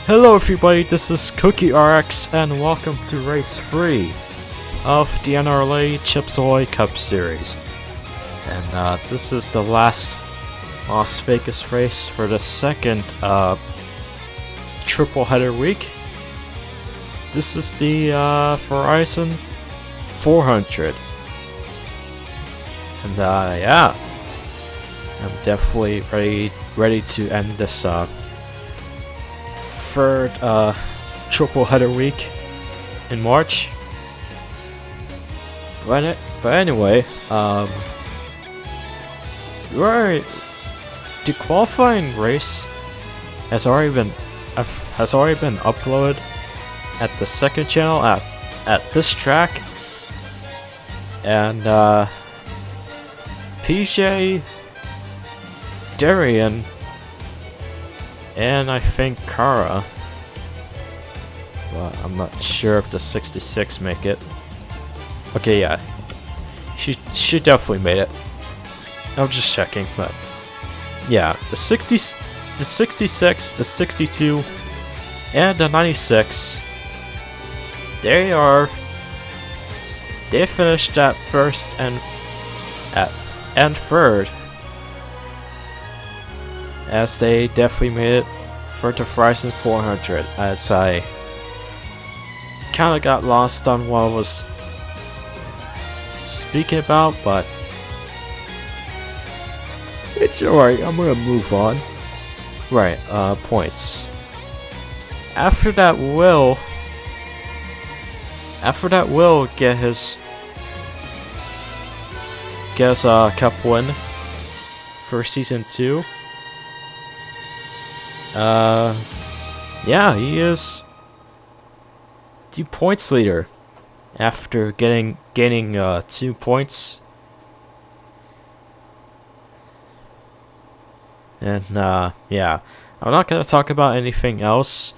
Hello everybody, this is Cookie RX and welcome to race 3 of the NRLA Chips Ahoy Cup Series. And this is the last Las Vegas race for the second triple header week. This is the Verizon 400. And yeah, I'm definitely ready to end this third triple header week in March. But anyway, the qualifying race has already been uploaded at the second channel at this track, and PJ, Darian, and I think Kara. Well, I'm not sure if the 66 make it. Okay, yeah, she definitely made it. I'm just checking, but yeah, the 66, the 62, and the 96. They finished at first and third, as they definitely made it for the Verizon 400, as I kinda got lost on what I was speaking about, but it's alright, I'm gonna move on. Right, points. After that, Will get his cup win for season 2. Yeah, he is the points leader after gaining 2 points. And yeah, I'm not gonna talk about anything else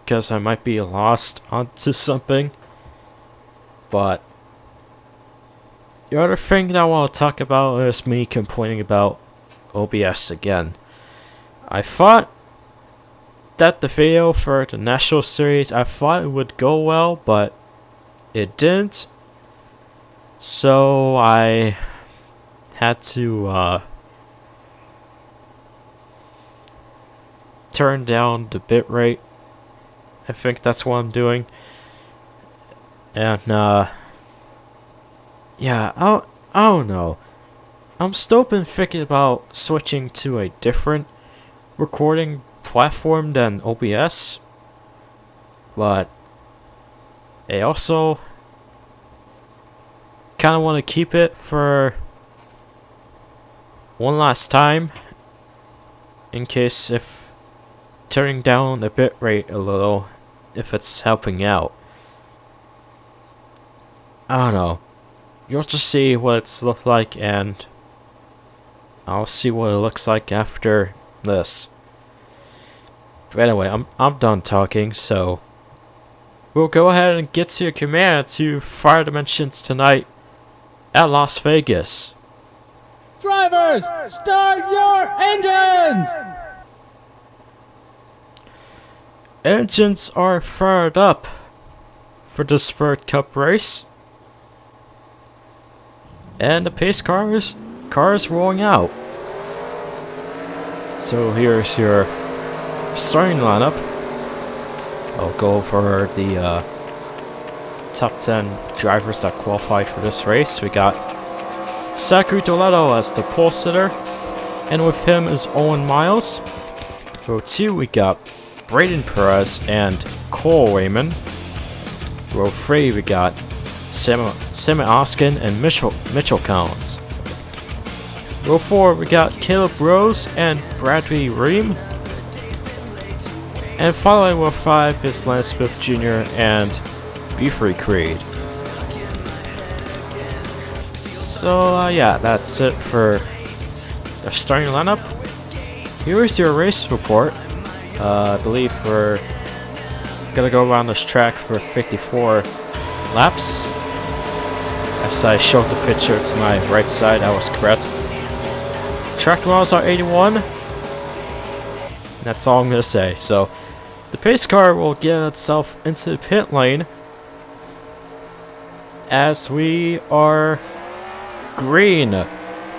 because I might be lost onto something. But the other thing that I want to talk about is me complaining about OBS again. I thought that the video for the National Series, I thought it would go well, but it didn't. So I had to turn down the bitrate. I think that's what I'm doing. And yeah, I don't know. I'm still been thinking about switching to a different recording platform than OBS, but I also kind of want to keep it for one last time, in case if turning down the bitrate a little, if it's helping out. I don't know. You'll just see what it's looked like, and I'll see what it looks like after this. But anyway, I'm done talking, so we'll go ahead and get to your command to Fire Dimensions tonight at Las Vegas. Drivers, start your engines! Engines are fired up for this third cup race, and the pace cars rolling out. So here's your starting lineup. I'll go over the top 10 drivers that qualified for this race. We got Zachary Doletto as the pole sitter, and with him is Owen Miles. Row 2, we got Braden Perez and Cole Raymond. Row 3, we got Sammy Oskin and Mitchell Collins. Row 4, we got Caleb Rose and Bradley Ream. And following row 5 is Lance Smith Jr. and Beefrey Creed. So yeah, that's it for the starting lineup. Here is your race report. I believe we're gonna go around this track for 54 laps. As I showed the picture to my right side, I was correct. Track miles are 81. That's all I'm gonna say. So The pace car will get itself into the pit lane as we are green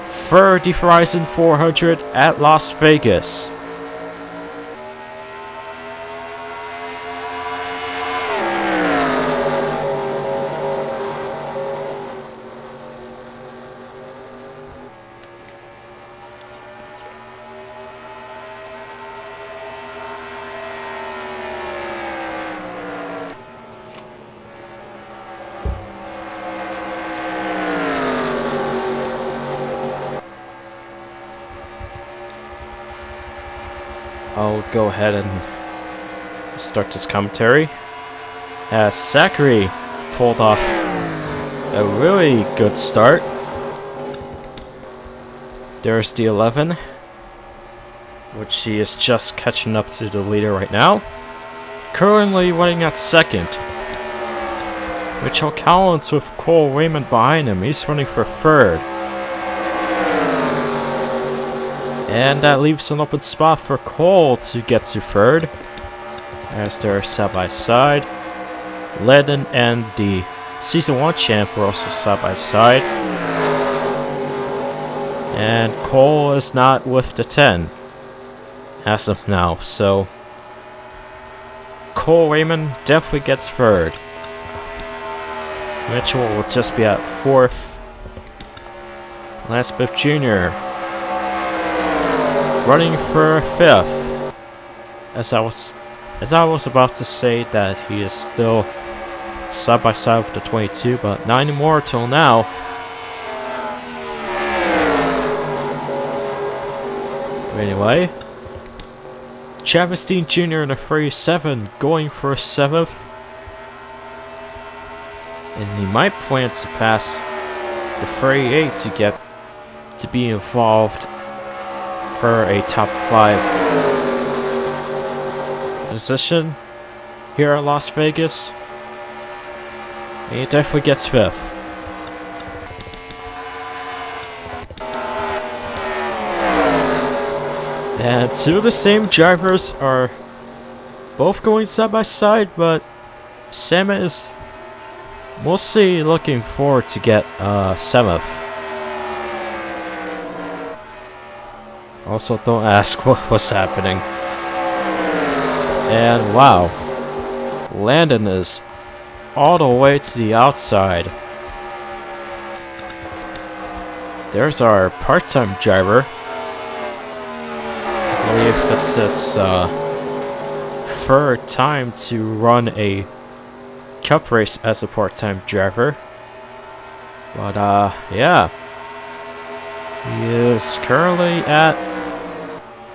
for the Verizon 400 at Las Vegas. I'll go ahead and start this commentary. As Zachary pulled off a really good start. There's the 11, which he is just catching up to the leader right now. Currently running at second. Mitchell Collins with Cole Raymond behind him. He's running for third. And that leaves an open spot for Cole to get to third. As they're side by side. Lennon and the Season 1 champ were also side by side. And Cole is not with the 10 as of now, so Cole Raymond definitely gets third. Mitchell will just be at fourth. Lance Biff Jr. running for fifth. As I was about to say that he is still side by side with the 22, but not anymore till now. But anyway, Travis Dean Jr. in the 37 going for 7th. And he might plan to pass the 38 to get to be involved for a top 5 position here at Las Vegas. And he definitely gets 5th. And two of the same drivers are both going side by side, but Sam is mostly looking forward to get 7th. Also, don't ask what was happening. And wow, Landon is all the way to the outside. There's our part-time driver. I believe it's its third time to run a cup race as a part-time driver. But yeah, he is currently at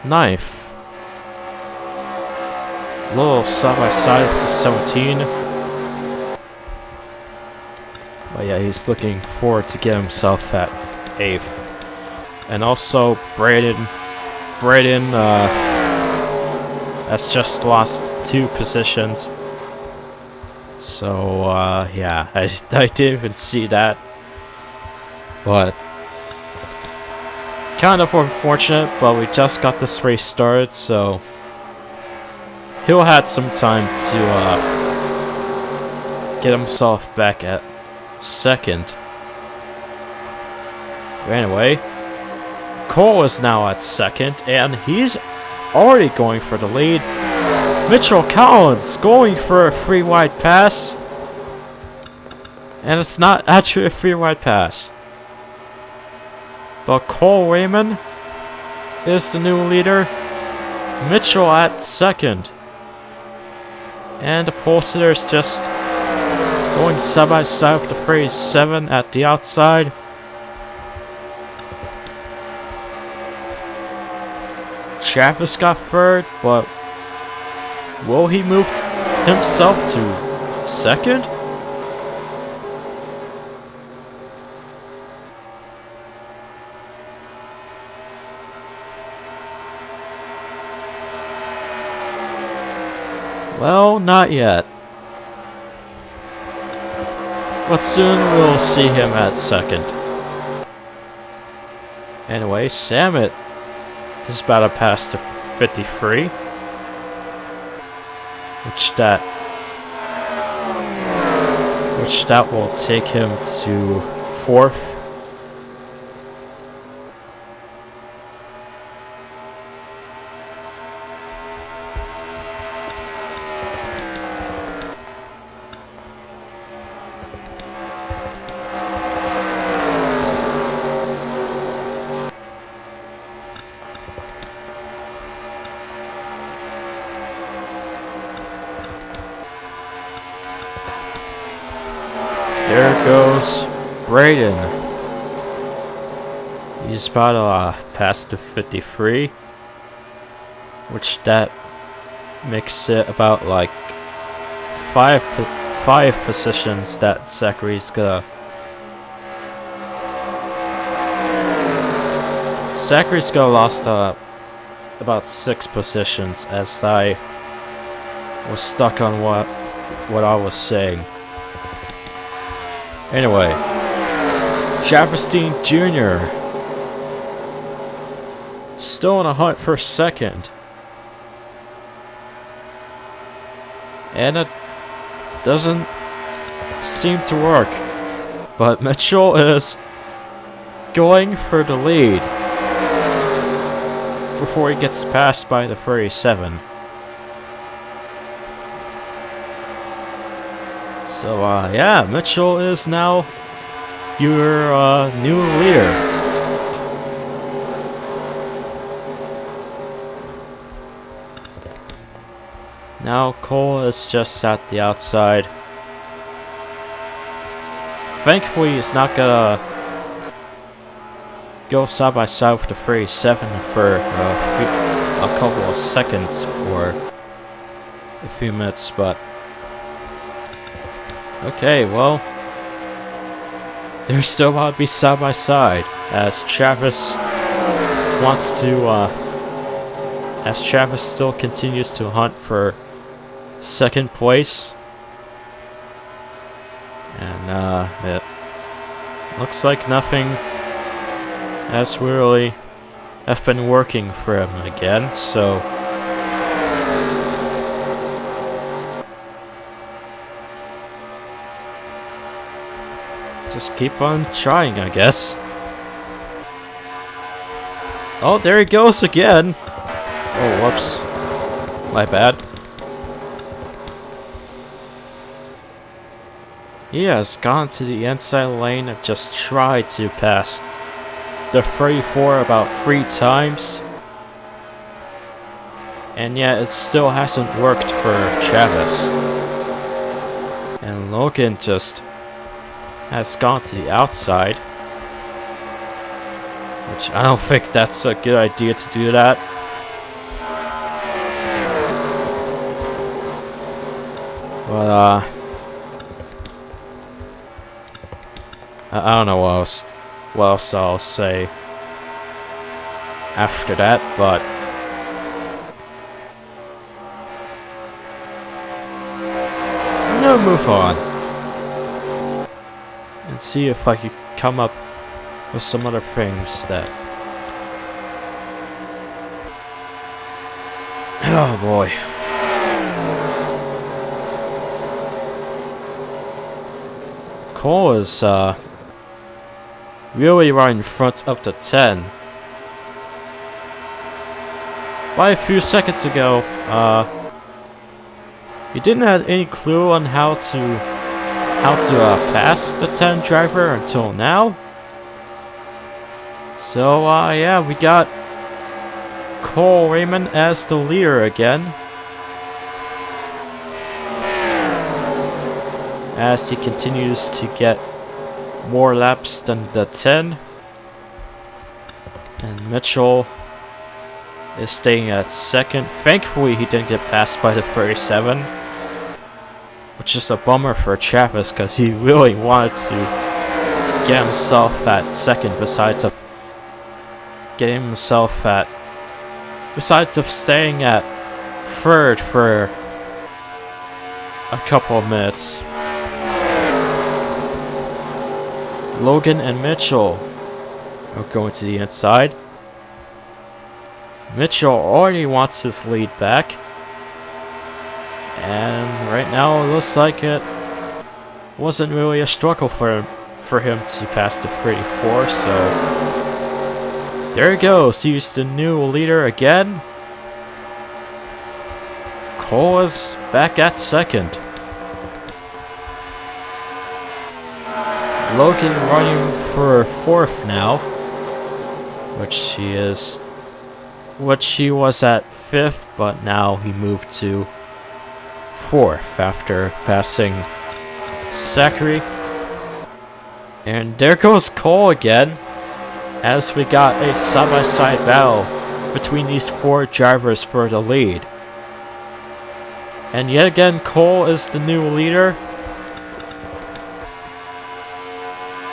9th. A little side by side for the 17. But yeah, he's looking forward to get himself at 8th. And also Braden has just lost 2 positions. So yeah, I didn't even see that. But kind of unfortunate, but we just got this race started, so he'll have some time to get himself back at 2nd. But anyway, Cole is now at 2nd, and he's already going for the lead. Mitchell Collins going for a free wide pass. And it's not actually a free wide pass. But Cole Raymond is the new leader. Mitchell at 2nd. And the pole sitter is just going side by side with the phrase 7 at the outside. Travis got 3rd, but will he move himself to 2nd? Well, not yet. But soon we'll see him at 2nd. Anyway, Samet is about to pass to 53. which that will take him to 4th. There goes Braden. He's about to pass the 53, which that makes it about like five positions that Zachary's gonna lost about 6 positions, as I was stuck on what I was saying. Anyway, Jefferstein Jr. still on a hunt for 2nd. And it doesn't seem to work. But Mitchell is going for the lead before he gets passed by the 37. So, yeah, Mitchell is now your new leader. Now Cole is just at the outside. Thankfully, he's not gonna go side by side with the 37 for a couple of seconds or a few minutes, but okay, well, they're still about to be side by side as Travis still continues to hunt for 2nd place. And it looks like nothing has really have been working for him again, so just keep on trying, I guess. Oh, there he goes again. Oh, whoops. My bad. He has gone to the inside lane and just tried to pass the 34 about 3 times. And yet it still hasn't worked for Travis. And Logan just has gone to the outside, which I don't think that's a good idea to do that. But I don't know what else I'll say after that, but I'm gonna move on and see if I can come up with some other things that... Oh boy. Cole is really right in front of the 10. By a few seconds ago, he didn't have any clue on how to pass the 10 driver until now. So yeah, we got Cole Raymond as the leader again, as he continues to get more laps than the 10. And Mitchell is staying at 2nd. Thankfully, he didn't get passed by the 37, which is a bummer for Travis, because he really wanted to get himself at 2nd, besides of staying at 3rd for a couple of minutes. Logan and Mitchell are going to the inside. Mitchell already wants his lead back, And right now it looks like it wasn't really a struggle for him to pass the 34, so there he goes. He's the new leader again. Cole is back at second. Logan running for fourth now, which he was at fifth, but now he moved to fourth after passing Zachary. And there goes Cole again, as we got a side-by-side battle between these four drivers for the lead. And yet again, Cole is the new leader.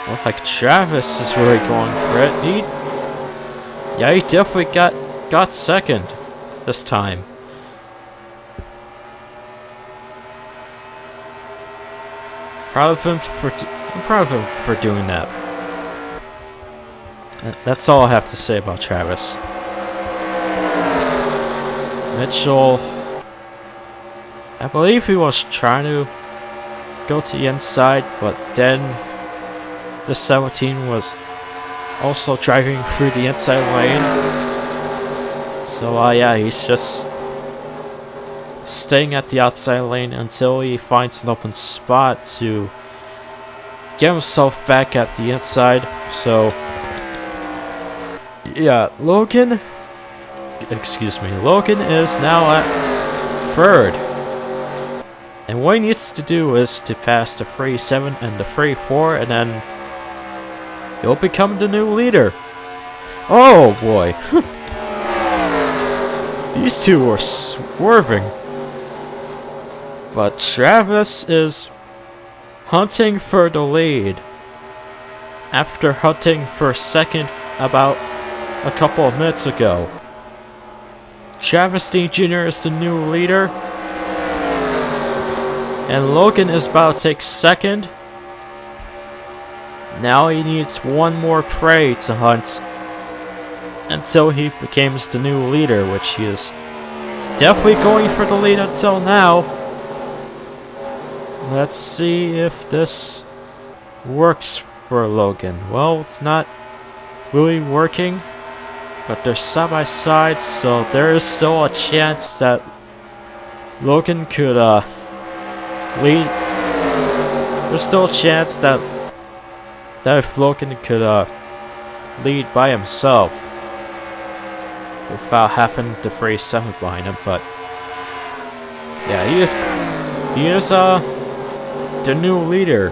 Looks like Travis is really going for it. He definitely got second this time. I'm proud of him for doing that. That's all I have to say about Travis. Mitchell, I believe he was trying to go to the inside, but then the 17 was also driving through the inside lane. So yeah, he's just staying at the outside lane until he finds an open spot to get himself back at the inside. So yeah, Logan is now at third. And what he needs to do is to pass the 37 and the 34, and then he'll become the new leader. Oh boy. These two were swerving. But Travis is hunting for the lead after hunting for second about a couple of minutes ago. Travis Dean Jr. is the new leader. And Logan is about to take second. Now he needs one more prey to hunt until he becomes the new leader, which he is definitely going for the lead until now. Let's see if this works for Logan. Well, it's not really working, but they're side by side, so there is still a chance that Logan could lead. There's still a chance that if Logan could lead by himself without having the 37 behind him, but yeah, he is the new leader.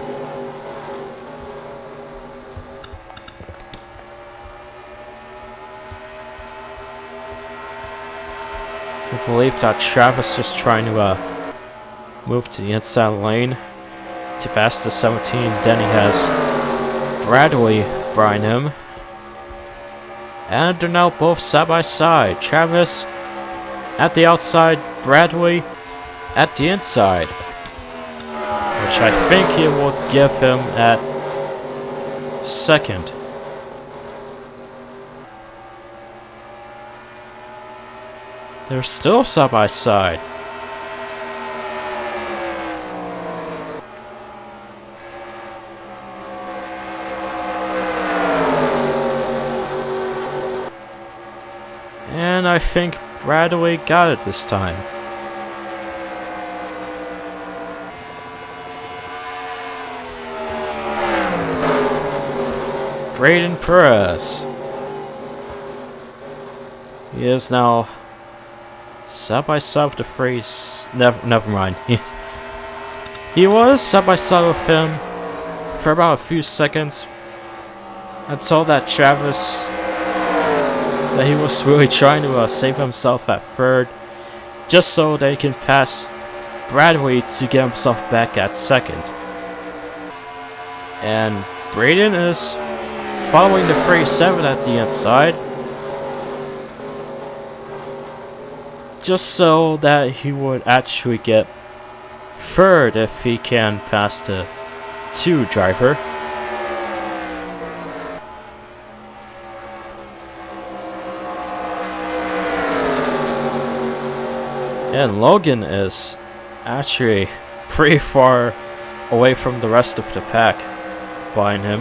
I believe that Travis is trying to move to the inside lane to pass the 17. Then he has Bradley behind him. And they're now both side by side. Travis at the outside, Bradley at the inside. Which I think he will give him at second. They're still side by side. And I think Bradley got it this time. Braden Perez. He is now side by side with the phrase. Never mind. He was side by side with him for about a few seconds until that Travis. That he was really trying to save himself at third, just so they can pass Bradley to get himself back at second. And Braden is following the 37 at the inside, just so that he would actually get third if he can pass the 2 driver. And Logan is actually pretty far away from the rest of the pack behind him.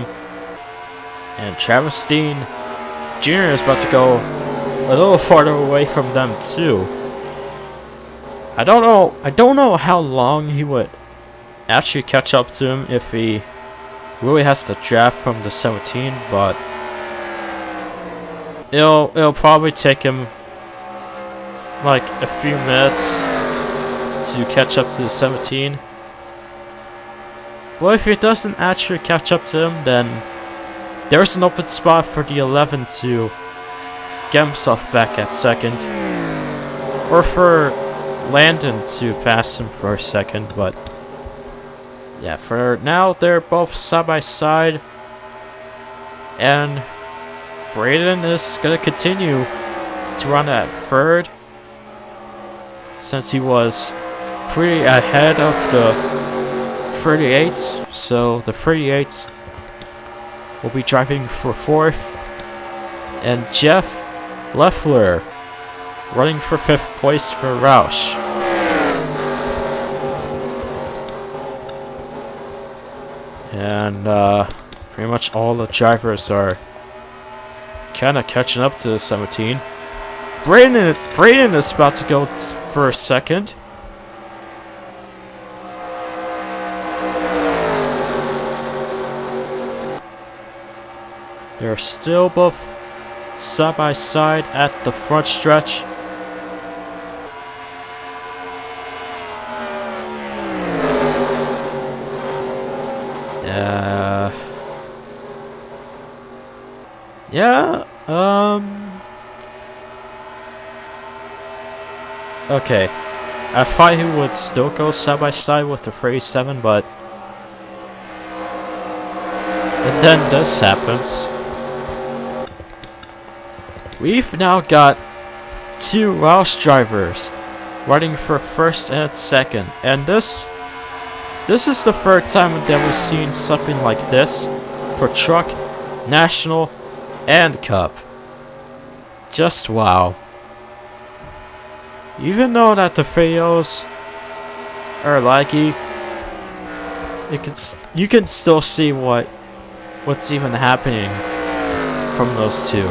And Travis Steen Jr. is about to go a little farther away from them too. I don't know how long he would actually catch up to him if he really has to draft from the 17, but it'll probably take him like a few minutes to catch up to the 17. But if he doesn't actually catch up to him, then there's an open spot for the 11 to get himself back at second, or for Landon to pass him for a second. But yeah, for now they're both side by side, and Braden is gonna continue to run at third since he was pretty ahead of the 38s. So the 38s will be driving for fourth, and Jeff Leffler running for fifth place for Roush. And pretty much all the drivers are kind of catching up to the 17. Braden is about to go for a second. They're still both side by side at the front stretch. Okay. I thought he would still go side by side with the 37, but and then this happens. We've now got two Roush drivers running for first and second, and this is the third time that we've seen something like this for Truck, National, and Cup. Just wow. Even though that the videos are laggy, you can still see what's even happening from those two.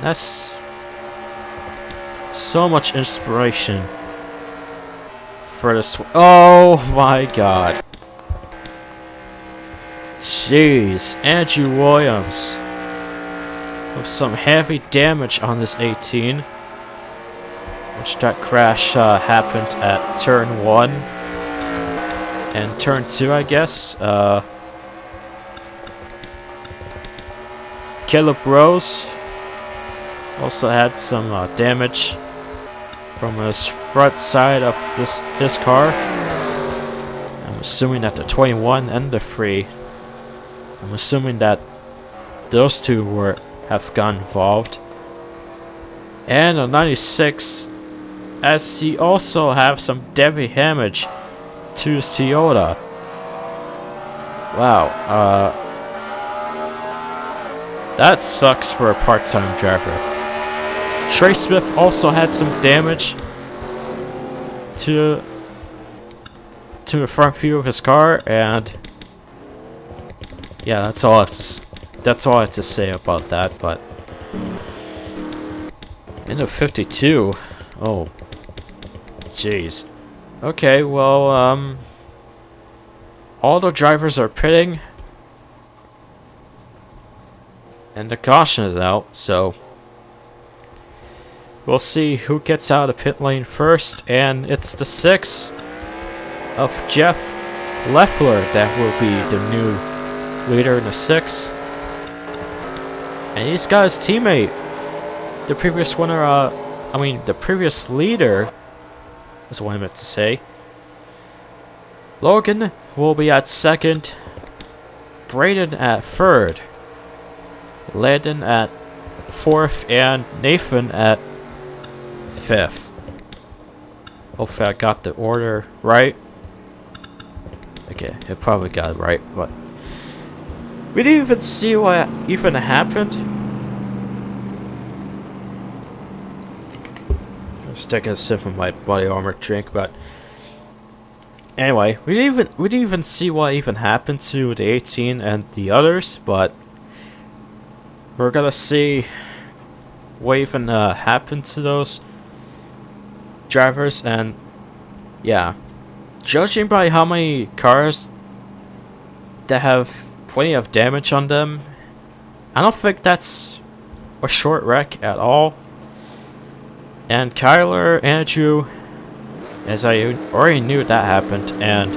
That's so much inspiration for this. Oh my god. Jeez, Andrew Williams with some heavy damage on this 18, which that crash happened at turn 1 and turn 2, I guess. Caleb Rose also had some damage from his front side of his car. I'm assuming that the 21 and the 3. I'm assuming that those two have gotten involved. And a 96, as he also have some heavy damage to his Toyota. Wow, that sucks for a part-time driver. Trey Smith also had some damage to the front view of his car, and yeah, that's all I have to say about that. But in the 52, oh jeez. Okay, well, all the drivers are pitting, and the caution is out, so we'll see who gets out of pit lane first, and it's the 6 of Jeff Leffler that will be the new leader in the 6. And he's got his teammate, the previous winner, the previous leader, is what I meant to say. Logan will be at second, Braden at third, Landon at fourth, and Nathan at fifth. Hopefully I got the order right. Okay, I probably got it right, but we didn't even see what even happened. There's take a sip of my body armor drink, but anyway, we didn't even see what even happened to the 18 and the others, but we're gonna see what even happened to those drivers. And yeah, judging by how many cars that have plenty of damage on them, I don't think that's a short wreck at all. And Kyler, Andrew, as I already knew that happened, and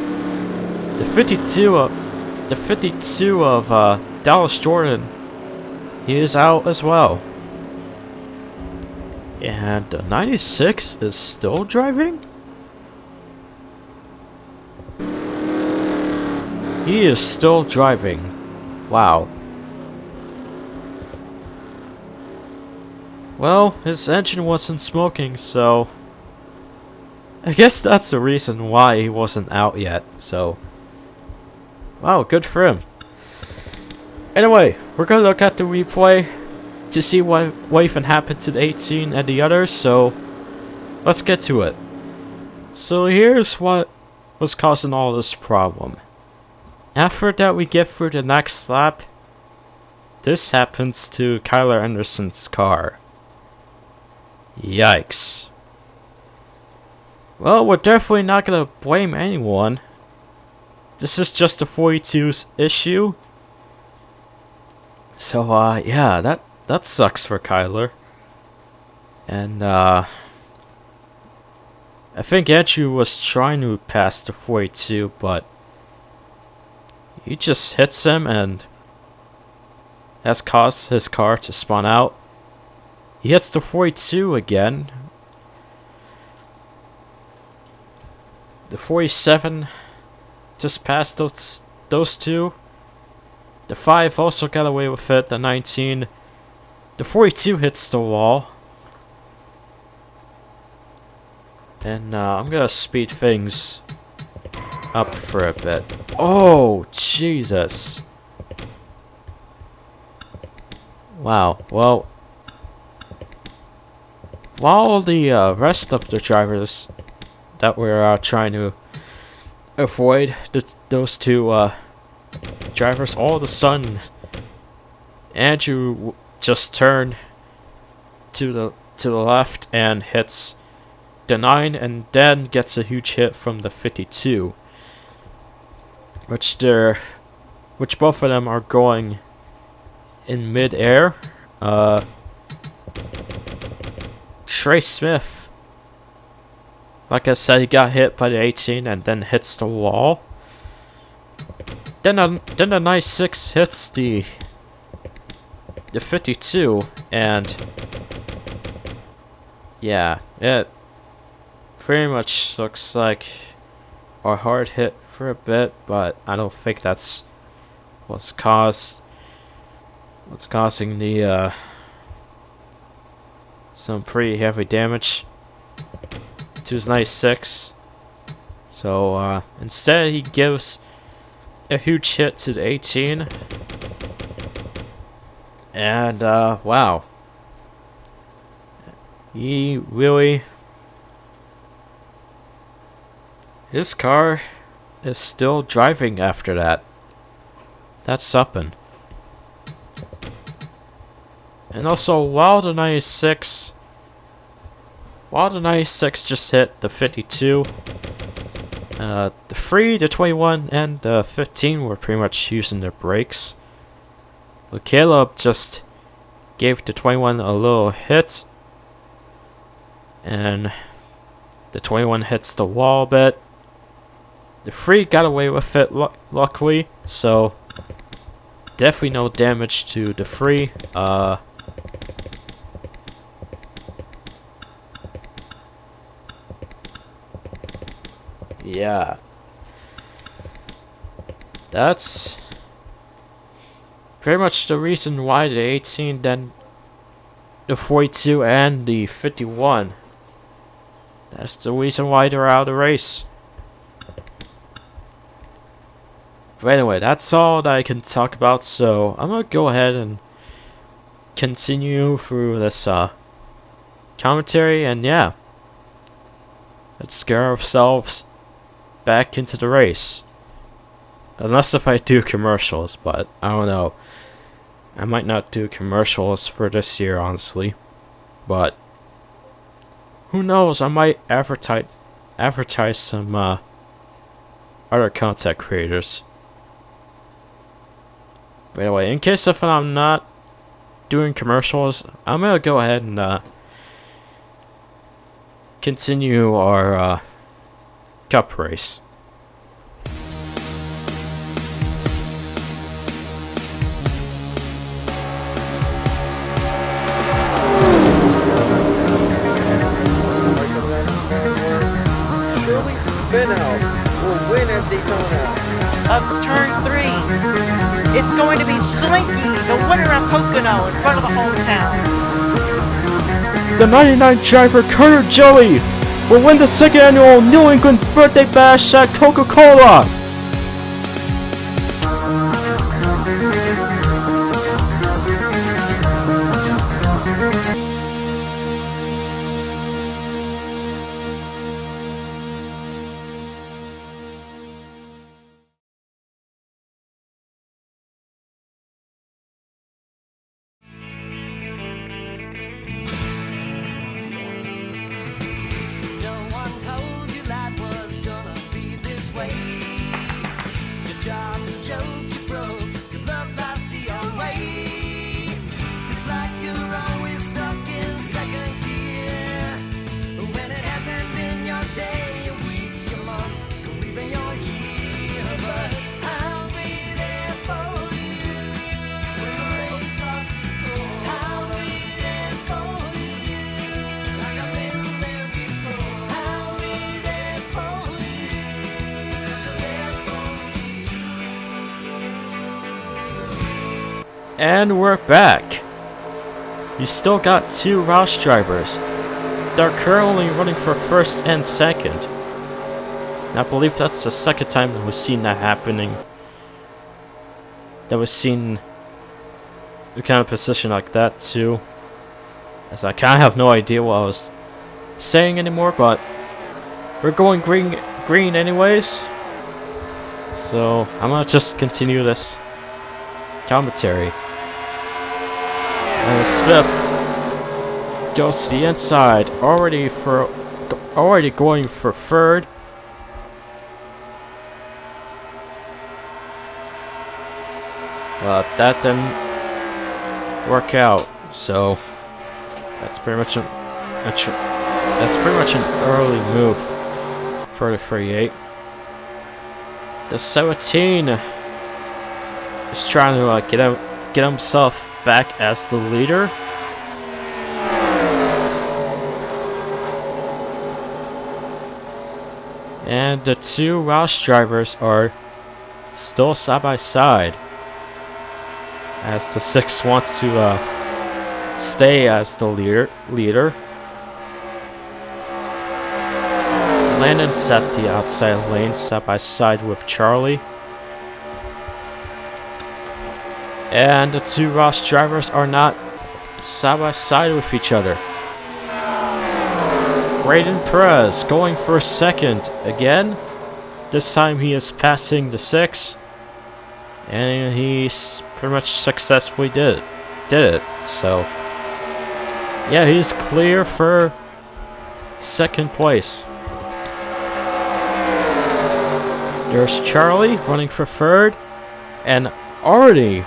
the 52 of Dallas Jordan, he is out as well. And the 96 is still driving? He is still driving. Wow. Well, his engine wasn't smoking, so I guess that's the reason why he wasn't out yet. So, wow, good for him. Anyway, we're gonna look at the replay to see what even happened to the 18 and the others, so let's get to it. So here's what was causing all this problem. After that we get through the next lap, this happens to Kyler Anderson's car. Yikes. Well, we're definitely not gonna blame anyone. This is just a 42's issue. So, yeah, that sucks for Kyler. And, I think Andrew was trying to pass the 42, but he just hits him and has caused his car to spun out. He hits the 42 again. The 47 just passed those two. The 5 also got away with it. The 19. The 42 hits the wall. And I'm gonna speed things up for a bit. Oh, Jesus. Wow. Well, while the rest of the drivers that we're trying to avoid, those two drivers, all of a sudden, Andrew just turned to the left and hits the 9, and then gets a huge hit from the 52, which both of them are going in mid-air. Trey Smith, like I said, he got hit by the 18 and then hits the wall. Then the 96 hits the 52, and yeah, it pretty much looks like a hard hit for a bit, but I don't think that's what's causing the some pretty heavy damage to his 96. So instead he gives a huge hit to the 18, and wow, he really, his car is still driving after that. That's something. And also, while the 96 just hit the 52, the 3, the 21, and the 15 were pretty much using their brakes. But Caleb just gave the 21 a little hit, and the 21 hits the wall a bit. The 3 got away with it, luckily, so definitely no damage to the 3. Yeah, that's pretty much the reason why the 18, then the 42, and the 51. That's the reason why they're out of the race. But anyway, that's all that I can talk about, so I'm gonna go ahead and continue through this commentary, and yeah, Let's get ourselves back into the race. Unless if I do commercials, but I don't know. I might not do commercials for this year, honestly. But who knows? I might advertise some other content creators. By the way, in case if I'm not doing commercials, I'm gonna go ahead and continue our cup race. Spinout will win at Daytona. Of turn 3. It's going to be Slinky, the winner of Pocono, in front of the hometown. The 99 driver Carter Joey will win the 2nd annual New England Birthday Bash at Coca-Cola. And we're back. You still got 2 Roush drivers. They're currently running for 1st and 2nd. And I believe that's the 2nd time that we've seen that happening. That we've seen the kind of position like that too. As I kind of have no idea what I was saying anymore, but we're going green anyways. So I'm gonna just continue this commentary. And Smith goes to the inside, already going for 3rd. But that didn't work out, so that's pretty much an early move for the 38. The 17 is trying to get himself back as the leader. And the 2 Roush drivers are still side by side, as the 6 wants to stay as the leader. Landon's at the outside lane side by side with Charlie. And the 2 Roush drivers are not side by side with each other. Braden Perez going for 2nd again. This time he is passing the 6. And he pretty much successfully did it. So, yeah, he's clear for 2nd place. There's Charlie running for 3rd. And already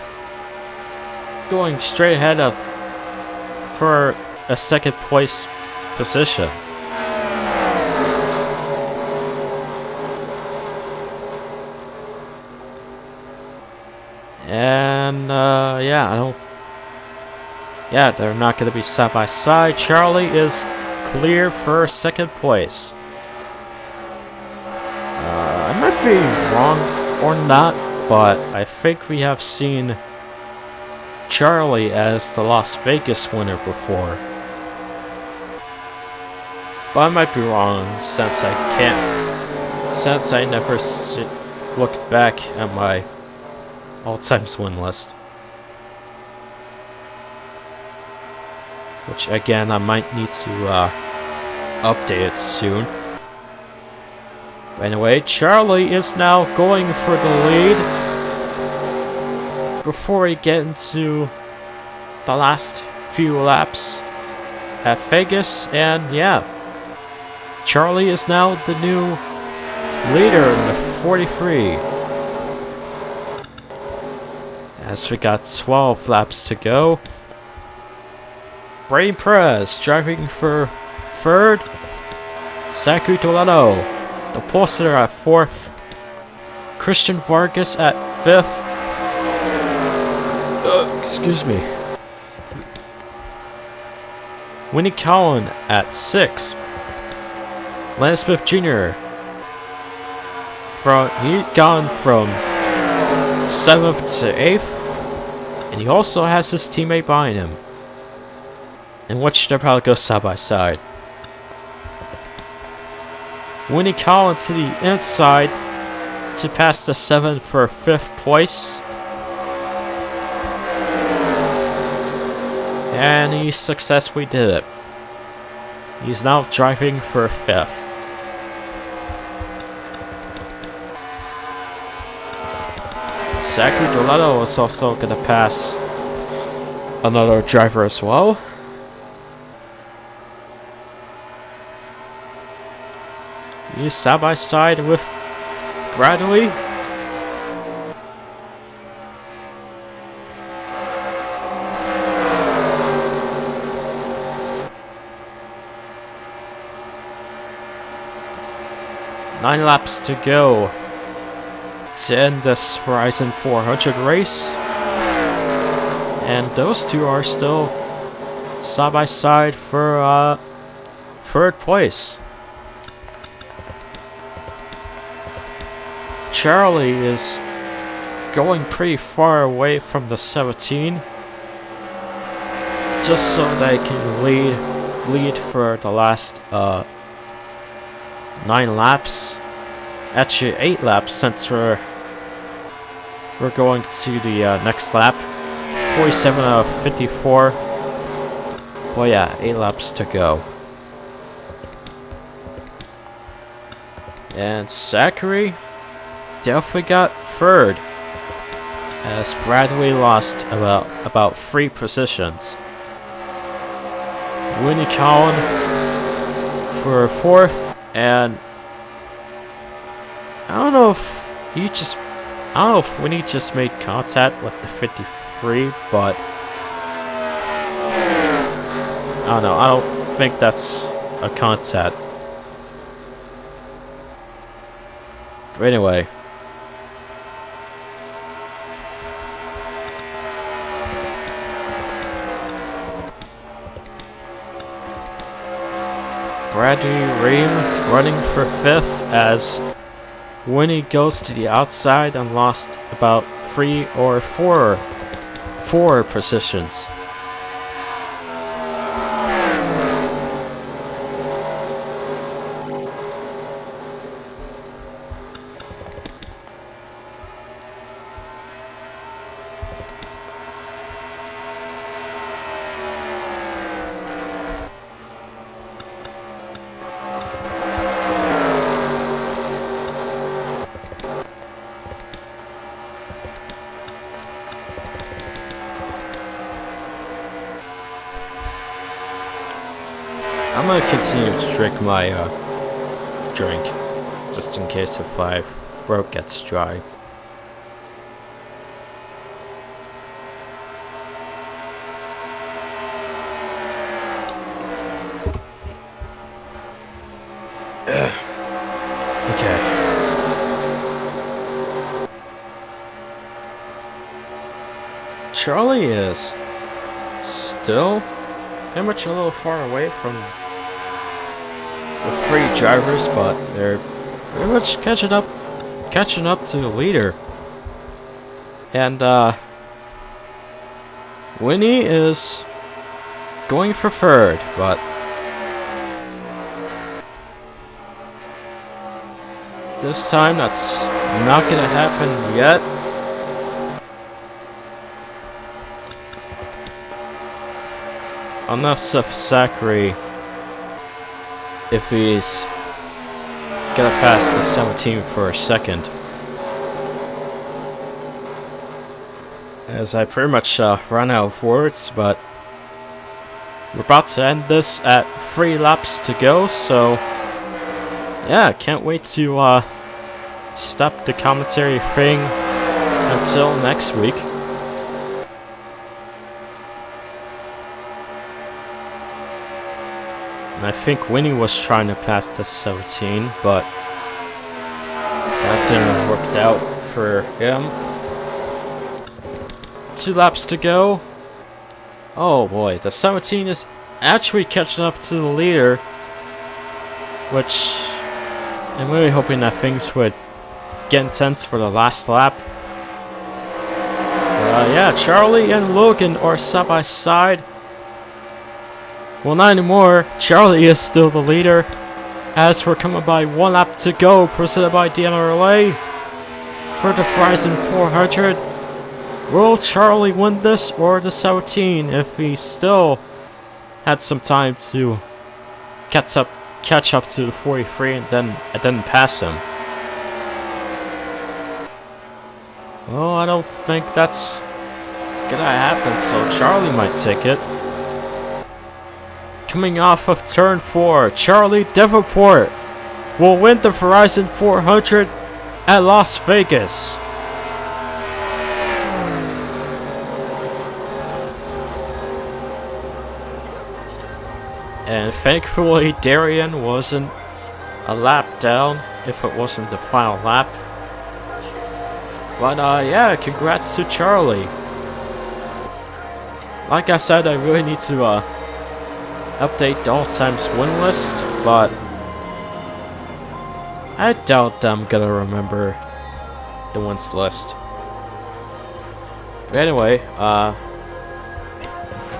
going straight ahead for a 2nd place position. And they're not going to be side by side. Charlie is clear for 2nd place. I might be wrong or not, but I think we have seen Charlie as the Las Vegas winner before. But I might be wrong since I never looked back at my all-time win list. Which again, I might need to update it soon. Anyway, Charlie is now going for the lead before we get into the last few laps at Vegas, and yeah, Charlie is now the new leader in the 43. As we got 12 laps to go. Brain Perez driving for third. Saku Toledo, the poster at fourth. Christian Vargas at fifth. Excuse me. Winnie Cowan at sixth. Lance Smith Jr. He'd gone from 7th to 8th, and he also has his teammate behind him. And watch, they'll probably go side by side. Winnie Collin to the inside to pass the 7th for 5th place. And he successfully did it. He's now driving for 5th. Saku Doletto is also going to pass another driver as well. He's side by side with Bradley. Nine laps to go to end this Verizon 400 race, and those two are still side by side for third place. Charlie is going pretty far away from the 17, just so they can lead for the last 9 laps. Actually 8 laps, since we're going to the next lap. 47 out of 54. Well, yeah, 8 laps to go. And Zachary definitely got third, as Bradley lost about 3 positions. Winnie Cowan for 4th, and I don't know if Winnie just made contact with the 53, but I don't know. I don't think that's a contact. But anyway. Bradley Ream running for 5th as Winnie goes to the outside and lost about 3 or 4 positions. I'm gonna continue to drink my drink, just in case if my throat gets dry. Okay. Charlie is still pretty much a little far away from the 3 drivers, but they're pretty much catching up to the leader. And Winnie is going for 3rd, but this time that's not gonna happen yet. Unless if Zachary, if he's gotta pass the 17 for a second. As I pretty much run out of words, but we're about to end this at 3 laps to go, so yeah, can't wait to stop the commentary thing until next week. And I think Winnie was trying to pass the 17, but that didn't work out for him. 2 laps to go. Oh boy, the 17 is actually catching up to the leader, which I'm really hoping that things would get intense for the last lap. Yeah, Charlie and Logan are side by side. Well, not anymore. Charlie is still the leader, as we're coming by 1 lap to go, presented by the NRLA for the Verizon 400. Will Charlie win this or the 17 if he still had some time to catch up to the 43 and then pass him? Oh, I don't think that's gonna happen, so Charlie might take it. Coming off of turn 4, Charlie Davenport will win the Verizon 400 at Las Vegas. And thankfully, Darian wasn't a lap down if it wasn't the final lap. But yeah, congrats to Charlie. Like I said, I really need to update the all-times win list, but I doubt I'm gonna remember the wins list. But anyway,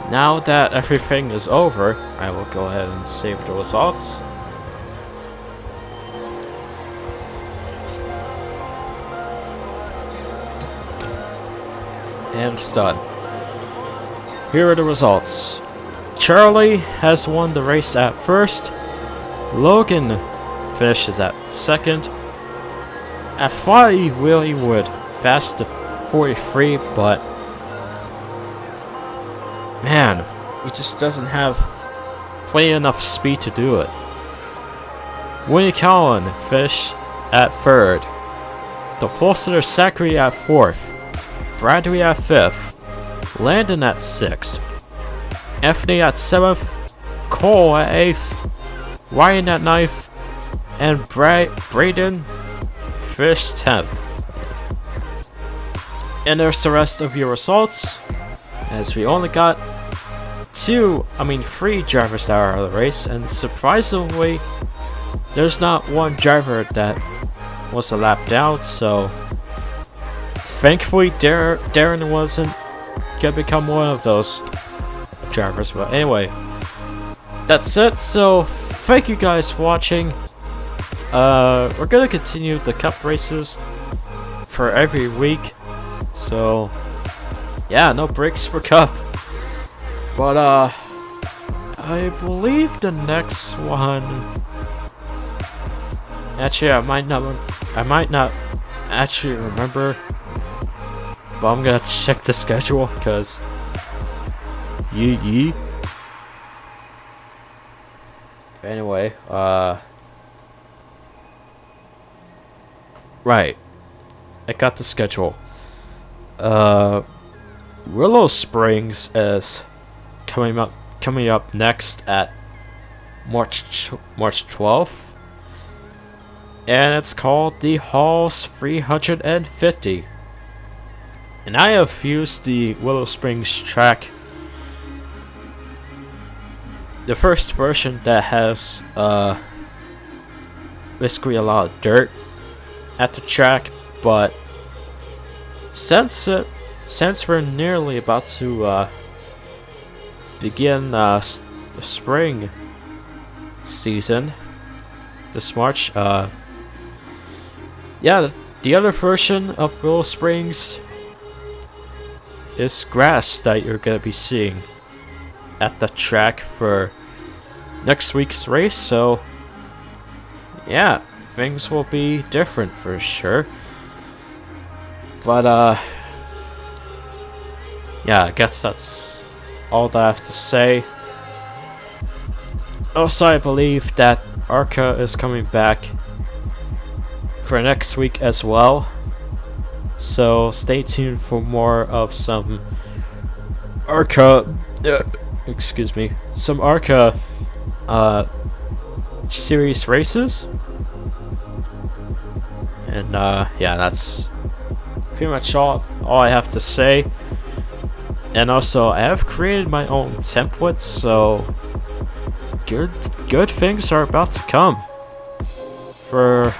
now that everything is over, I will go ahead and save the results. And it's done. Here are the results. Charlie has won the race at first. Logan finishes at second. At 5, Willie would pass the 43, but man, he just doesn't have plenty enough speed to do it. Winnie Cowan finished at 3rd. The Pulsar Zachary at 4th. Bradley at 5th. Landon at 6th. Anthony at 7th. Cole at 8th. Ryan at 9th. And Braden finished 10th. And there's the rest of your results, as we only got 3 drivers that are out of the race, and surprisingly, there's not one driver that was a lap down, so thankfully Darren wasn't gonna become one of those drivers. But anyway, that's it, so thank you guys for watching. We're gonna continue the cup races for every week, so yeah, no breaks for cup. But I believe the next one, actually I might not actually remember, but I'm gonna check the schedule, because yee. Anyway, right, I got the schedule. Willow Springs is coming up next at March 12th, and it's called the Halls 350. And I have used the Willow Springs track, the first version that has basically a lot of dirt at the track, but since we're nearly about to begin the spring season this March, yeah, the other version of Willow Springs is grass that you're gonna be seeing at the track for next week's race. So yeah, things will be different for sure. But yeah, I guess that's all that I have to say. Also, I believe that Arca is coming back for next week as well. So stay tuned for more of some Arca, excuse me, some Arca series races. And yeah, that's pretty much all I have to say. And also, I have created my own templates, so good things are about to come for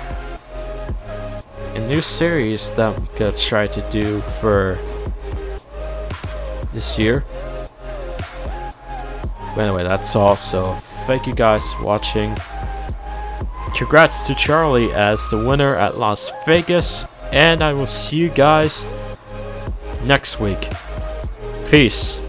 a new series that I'm gonna try to do for this year. But anyway, that's all. So thank you guys for watching. Congrats to Charlie as the winner at Las Vegas, and I will see you guys next week. Peace.